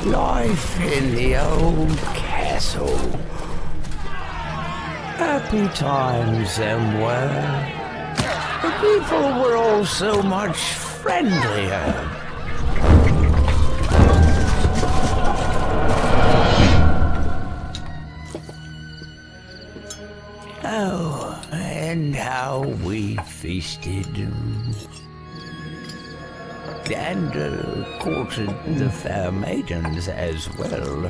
Life in the old castle. Happy times them were. The people were all so much friendlier. Oh, and how we feasted. And courted the fair maidens as well.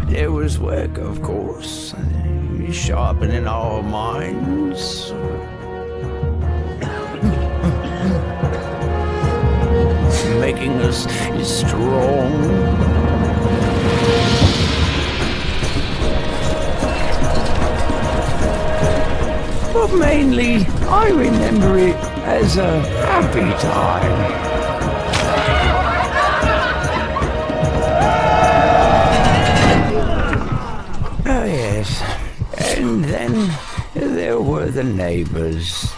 There was work, of course, sharpening our minds. Making us strong. But mainly, I remember it as a happy time. Oh yes, and then there were the neighbors.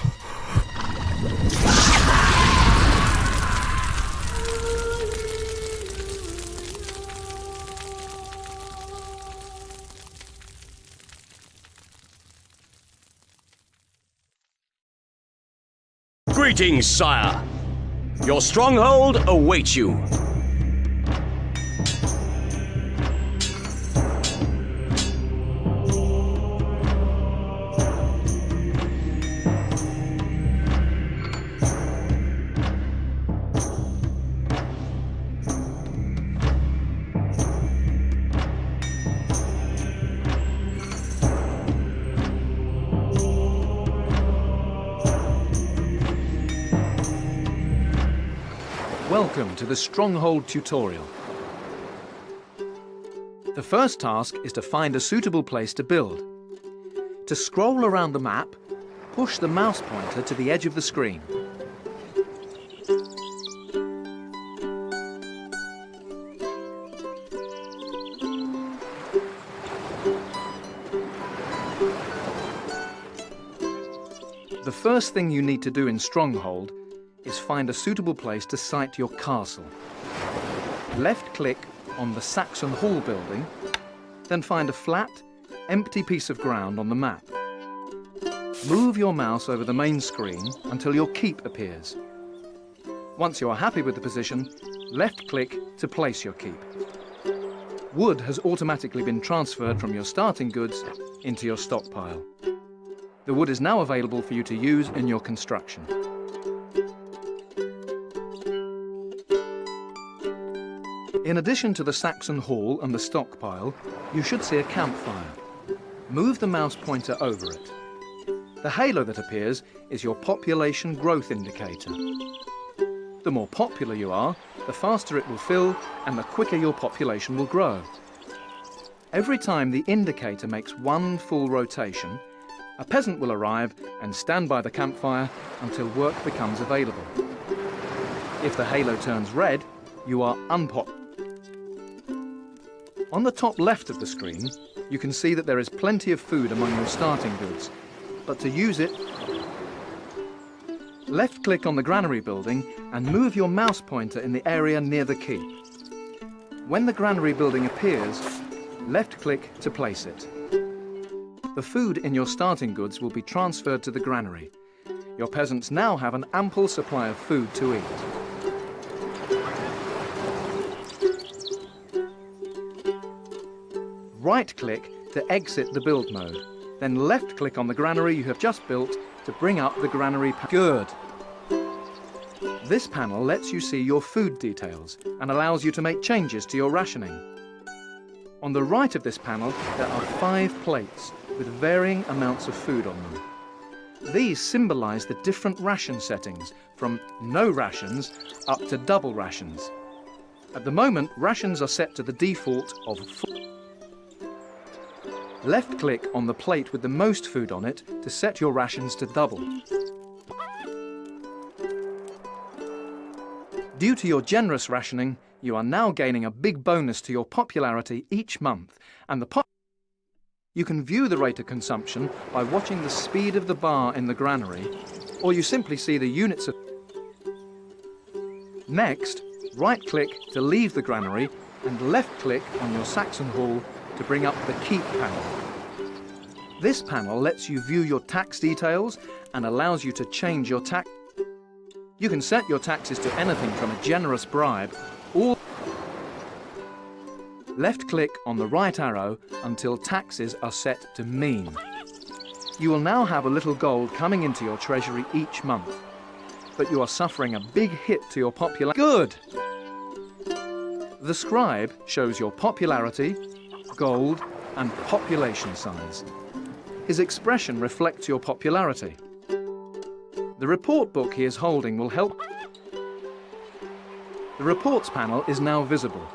Greetings, sire. Your stronghold awaits you. Welcome to the Stronghold tutorial. The first task is to find a suitable place to build. To scroll around the map, push the mouse pointer to the edge of the screen. The first thing you need to do in Stronghold is find a suitable place to site your castle. Left-click on the Saxon Hall building, then find a flat, empty piece of ground on the map. Move your mouse over the main screen until your keep appears. Once you are happy with the position, left-click to place your keep. Wood has automatically been transferred from your starting goods into your stockpile. The wood is now available for you to use in your construction. In addition to the Saxon Hall and the stockpile, you should see a campfire. Move the mouse pointer over it. The halo that appears is your population growth indicator. The more popular you are, the faster it will fill and the quicker your population will grow. Every time the indicator makes one full rotation, a peasant will arrive and stand by the campfire until work becomes available. If the halo turns red, you are unpopular. On the top left of the screen, you can see that there is plenty of food among your starting goods, but to use it, left-click on the granary building and move your mouse pointer in the area near the keep. When the granary building appears, left-click to place it. The food in your starting goods will be transferred to the granary. Your peasants now have an ample supply of food to eat. Right-click to exit the build mode, then left-click on the granary you have just built to bring up the granary panel. Good. This panel lets you see your food details and allows you to make changes to your rationing. On the right of this panel, there are 5 plates with varying amounts of food on them. These symbolise the different ration settings, from no rations up to double rations. At the moment, rations are set to the default of full. Left-click on the plate with the most food on it to set your rations to double. Due to your generous rationing, you are now gaining a big bonus to your popularity each month, and the You can view the rate of consumption by watching the speed of the bar in the granary, or you simply see the units of... Next, right-click to leave the granary and left-click on your Saxon Hall to bring up the Keep panel. This panel lets you view your tax details and allows you to change your tax. You can set your taxes to anything from a generous bribe or left-click on the right arrow until taxes are set to mean. You will now have a little gold coming into your treasury each month, but you are suffering a big hit to your popularity. Good! The scribe shows your popularity, gold, and population size. His expression reflects your popularity. The report book he is holding will help. The reports panel is now visible.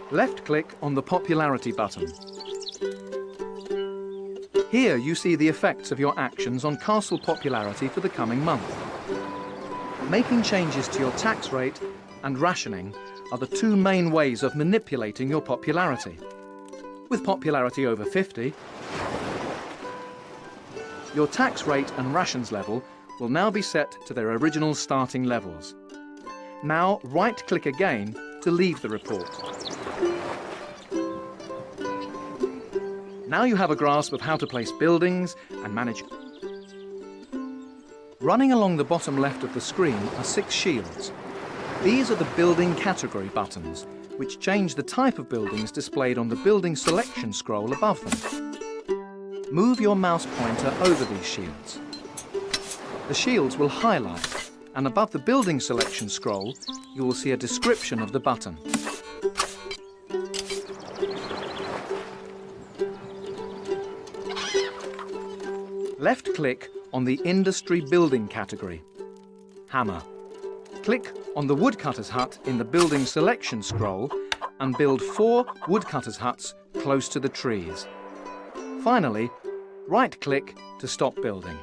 Left-click on the popularity button. Here you see the effects of your actions on castle popularity for the coming month. Making changes to your tax rate and rationing are the two main ways of manipulating your popularity. With popularity over 50, your tax rate and rations level will now be set to their original starting levels. Now right-click again to leave the report. Now you have a grasp of how to place buildings and manage. Running along the bottom left of the screen are 6 shields. These are the building category buttons, which change the type of buildings displayed on the building selection scroll above them. Move your mouse pointer over these shields. The shields will highlight, and above the building selection scroll, you will see a description of the button. Left-click on the Industry Building category. Hammer. Click on the woodcutter's hut in the building selection scroll and build 4 woodcutter's huts close to the trees. Finally, right-click to stop building.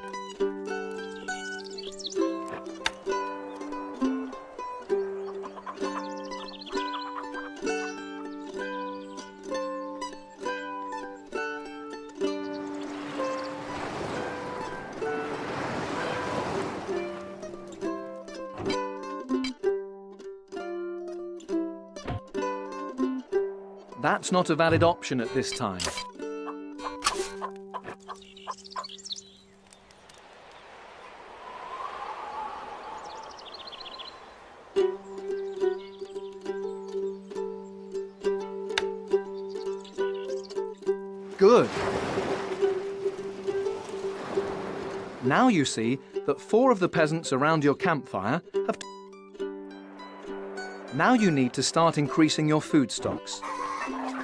That's not a valid option at this time. Good. Now you see that 4 of the peasants around your campfire have... Now you need to start increasing your food stocks.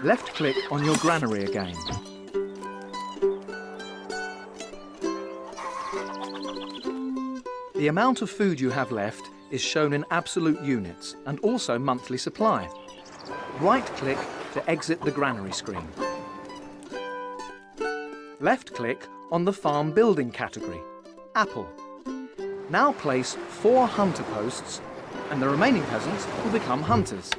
Left-click on your granary again. The amount of food you have left is shown in absolute units and also monthly supply. Right-click to exit the granary screen. Left-click on the farm building category, apple. Now place 4 hunter posts and the remaining peasants will become hunters.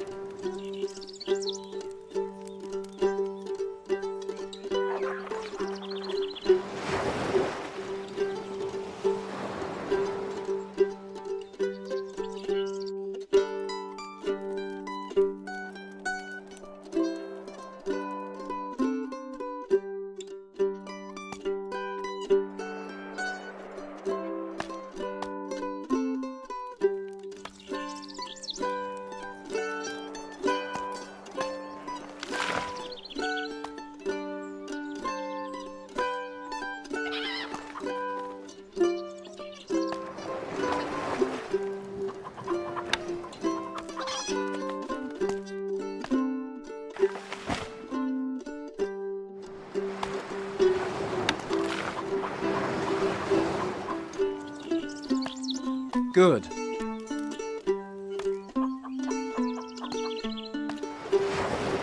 Good.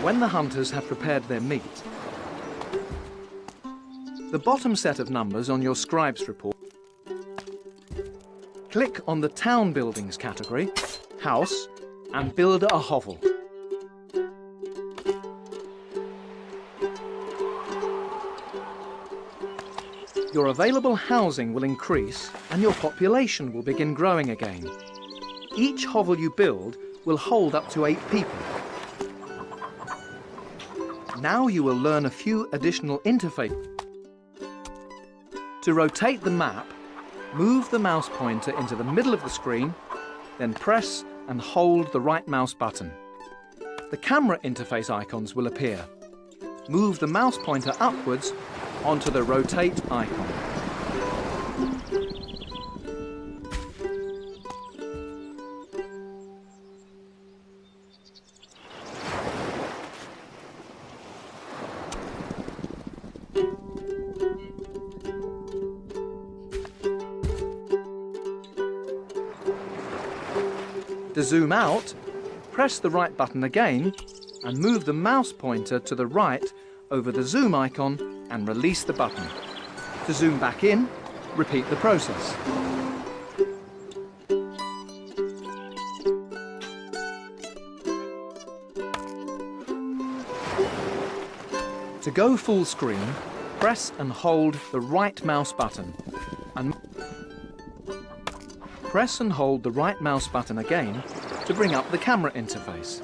When the hunters have prepared their meat, the bottom set of numbers on your scribe's report, click on the Town Buildings category, House, and build a hovel. your available housing will increase and your population will begin growing again. Each hovel you build will hold up to 8 people. Now you will learn a few additional interfaces. To rotate the map, move the mouse pointer into the middle of the screen, then press and hold the right mouse button. The camera interface icons will appear. Move the mouse pointer upwards onto the rotate icon. To zoom out, press the right button again and move the mouse pointer to the right over the zoom icon and release the button. To zoom back in, repeat the process. To go full screen, press and hold the right mouse button and press and hold the right mouse button again to bring up the camera interface.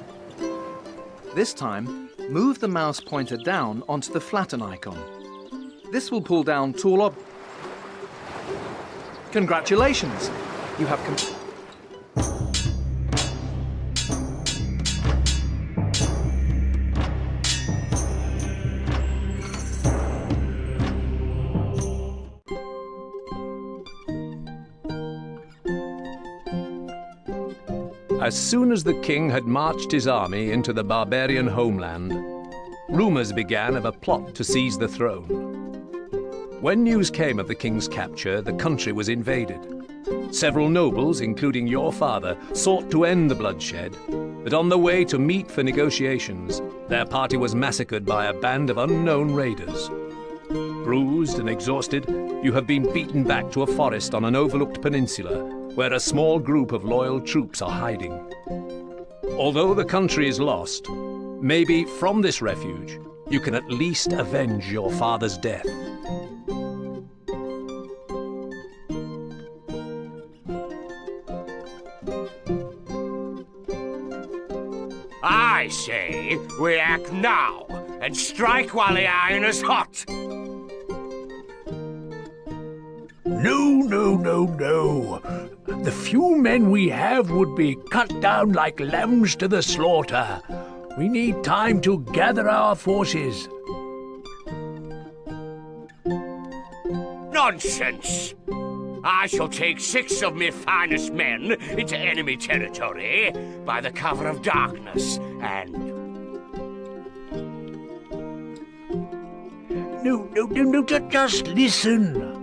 This time, move the mouse pointer down onto the flatten icon. This will pull down tall objects. Congratulations! You have As soon as the king had marched his army into the barbarian homeland, rumors began of a plot to seize the throne. When news came of the king's capture, the country was invaded. Several nobles, including your father, sought to end the bloodshed, but on the way to meet for negotiations, their party was massacred by a band of unknown raiders. Bruised and exhausted, you have been beaten back to a forest on an overlooked peninsula, where a small group of loyal troops are hiding. Although the country is lost, maybe from this refuge, you can at least avenge your father's death. I say we act now and strike while the iron is hot. No. The few men we have would be cut down like lambs to the slaughter. We need time to gather our forces. Nonsense! I shall take 6 of me finest men into enemy territory by the cover of darkness and... No, just listen.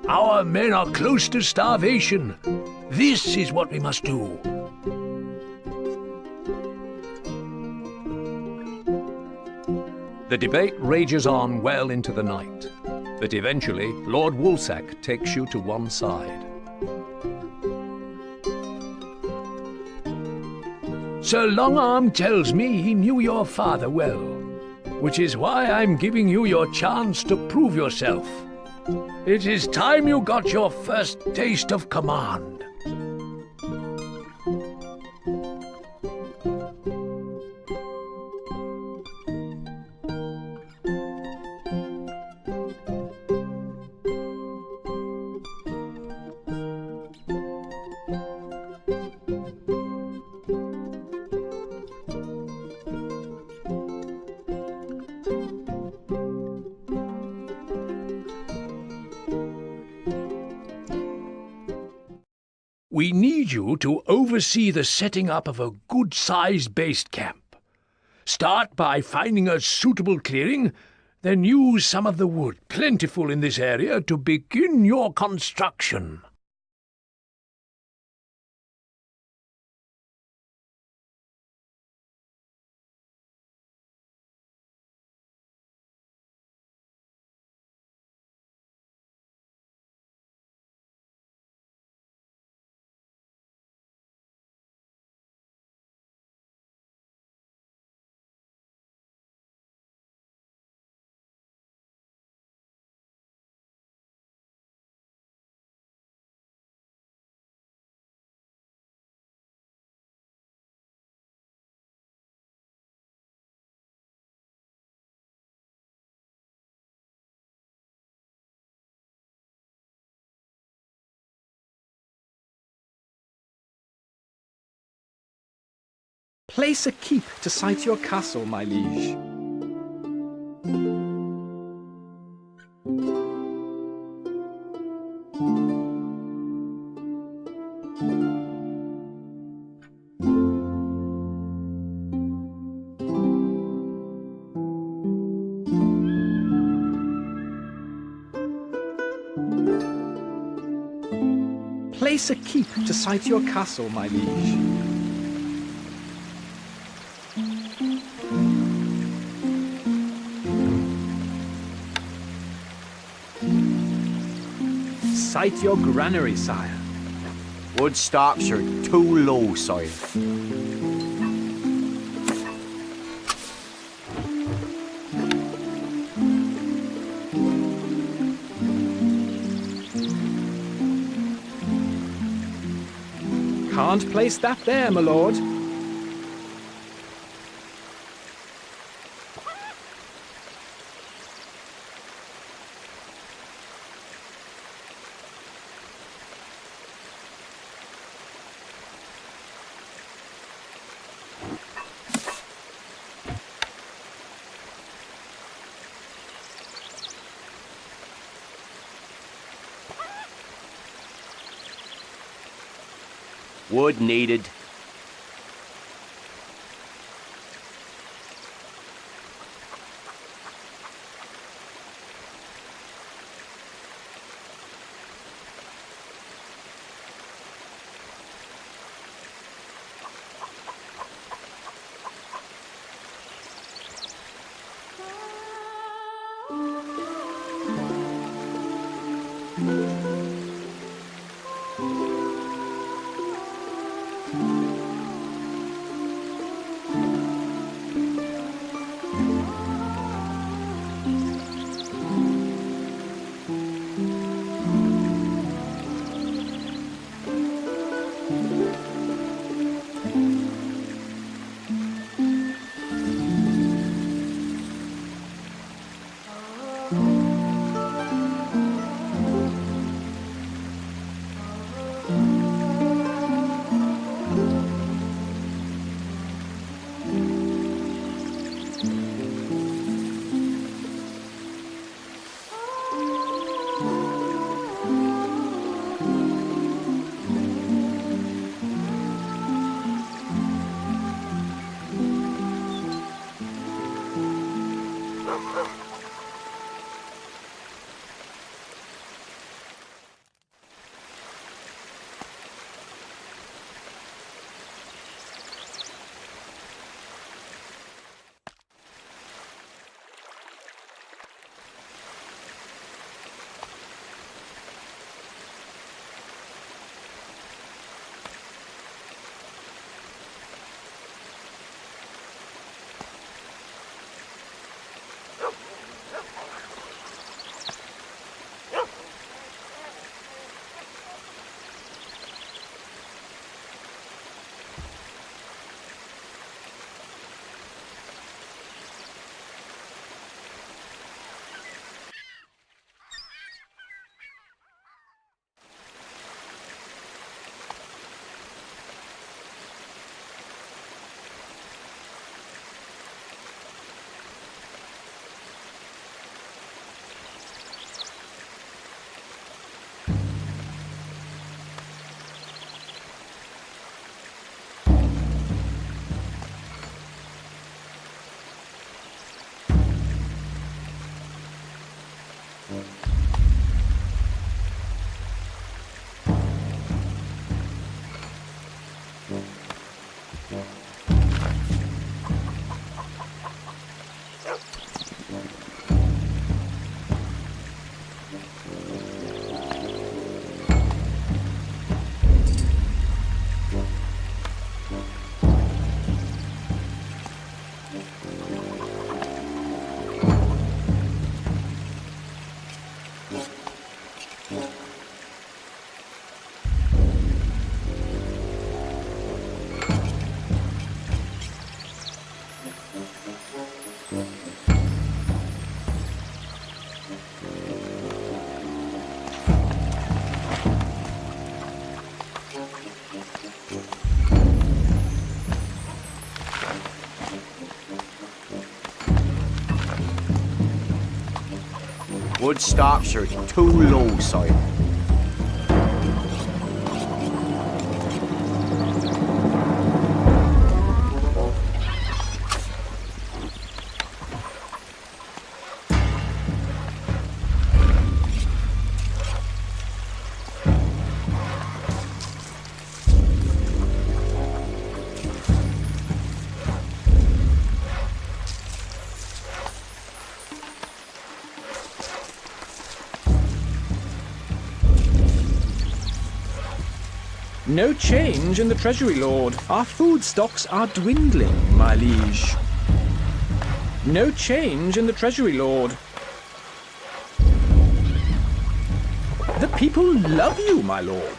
Our men are close to starvation. This is what we must do. The debate rages on well into the night, but eventually Lord Woolsack takes you to one side. Sir Longarm tells me he knew your father well, which is why I'm giving you your chance to prove yourself. It is time you got your first taste of command. We need you to oversee the setting up of a good-sized base camp. Start by finding a suitable clearing, then use some of the wood plentiful in this area to begin your construction. Place a keep to sight your castle, my liege. Place a keep to sight your castle, my liege. Sight your granary, sire. Wood stocks are too low, sire. Can't place that there, my lord. Wood needed. Wood stocks are too low, sire. No change in the Treasury, Lord. Our food stocks are dwindling, my liege. No change in the Treasury, Lord. The people love you, my lord.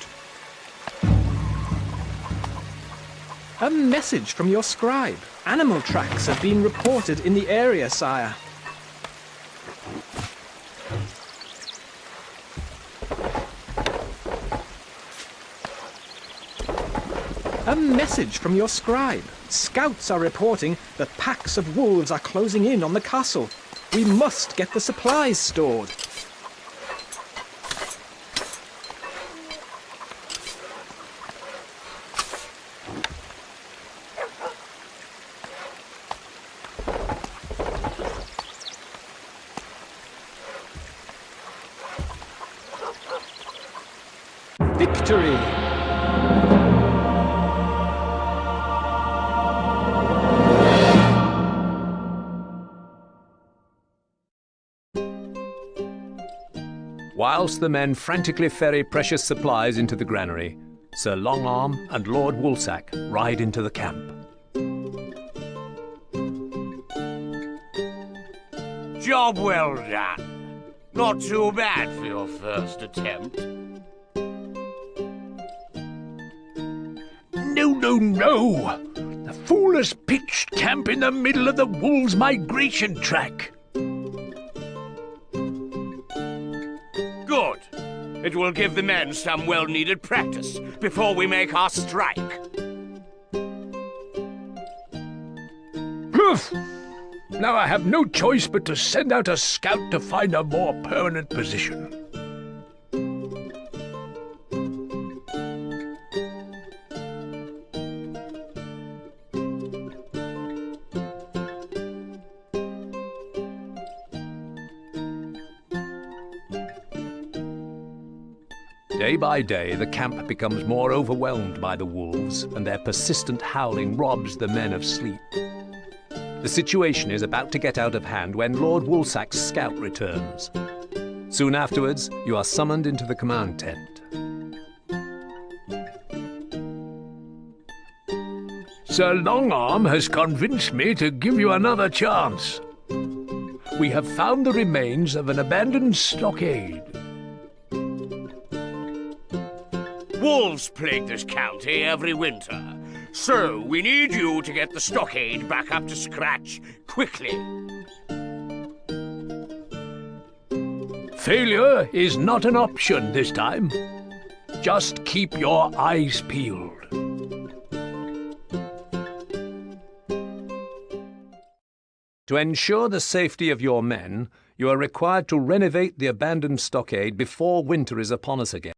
A message from your scribe. Animal tracks have been reported in the area, sire. A message from your scribe. Scouts are reporting that packs of wolves are closing in on the castle. We must get the supplies stored. Victory! Whilst the men frantically ferry precious supplies into the granary, Sir Longarm and Lord Woolsack ride into the camp. Job well done. Not too bad for your first attempt. No! The fool has pitched camp in the middle of the wolves' migration track. Good. It will give the men some well-needed practice before we make our strike. Poof! Now I have no choice but to send out a scout to find a more permanent position. Day by day, the camp becomes more overwhelmed by the wolves, and their persistent howling robs the men of sleep. The situation is about to get out of hand when Lord Woolsack's scout returns. Soon afterwards, you are summoned into the command tent. Sir Longarm has convinced me to give you another chance. We have found the remains of an abandoned stockade. Wolves plague this county every winter, so we need you to get the stockade back up to scratch quickly. Failure is not an option this time. Just keep your eyes peeled. To ensure the safety of your men, you are required to renovate the abandoned stockade before winter is upon us again.